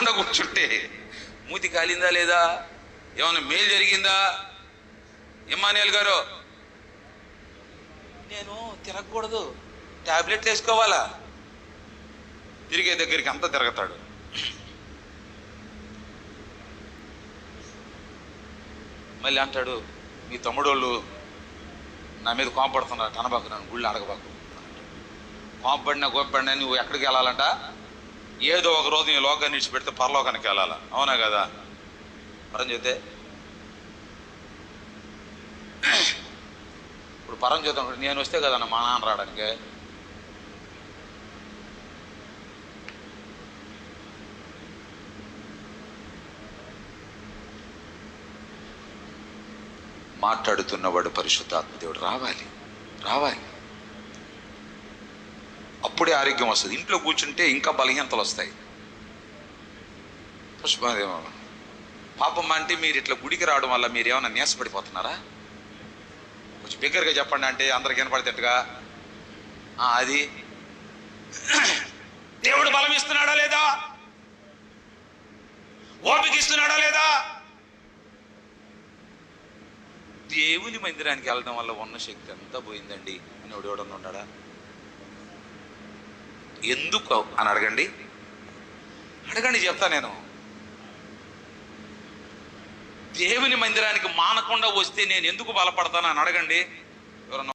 తిరగకుండా కూర్చుంటే మూతి కాలిందా లేదా, ఏమైనా మేలు జరిగిందా? ఇమ్మానుయేల్ గారు, నేను తిరగకూడదు, టాబ్లెట్లు వేసుకోవాలా? తిరిగే దగ్గరికి అంతా తిరుగుతాడు. మళ్ళీ అంటాడు, మీ తమ్ముడోళ్ళు నా మీద కోపడుతున్నారు, కనబాకు, నన్ను గుళ్ళు అడగబాకు. కోపడినా నువ్వు ఎక్కడికి వెళ్ళాలంట? ఏదో ఒక రోజు నీ లోకాన్ని విడిచిపెడితే పరలోకానికి వెళ్ళాలా, అవునా కదా? పరం చేస్తే ఇప్పుడు పరం చేద్దాం, నేను వస్తే కదన్న మా నాన్న రావడానికి. మాట్లాడుతున్నవాడు పరిశుద్ధాత్మ దేవుడు రావాలి. అప్పుడే ఆరోగ్యం వస్తుంది. ఇంట్లో కూర్చుంటే ఇంకా బలహీనతలు వస్తాయి. పాపం అంటే మీరు ఇట్లా గుడికి రావడం వల్ల మీరు ఏమైనా నీరసపడిపోతున్నారా? కొంచెం బిగ్గరగా చెప్పండి అంటే అందరికి వినపడేటట్టుగా. అది దేవుడు బలం ఇస్తున్నాడా లేదా, ఓపిక ఇస్తున్నాడా లేదా? దేవుని మందిరానికి వెళ్ళడం వల్ల ఉన్న శక్తి అంతా పోయిందండి అని ఎవడన్నా ఉన్నాడా? ఎందుకు అని అడగండి చెప్తా నేను. దేవుని మందిరానికి మానకుండా వస్తే నేను ఎందుకు బలపడతాను అని అడగండి. ఎవరన్నా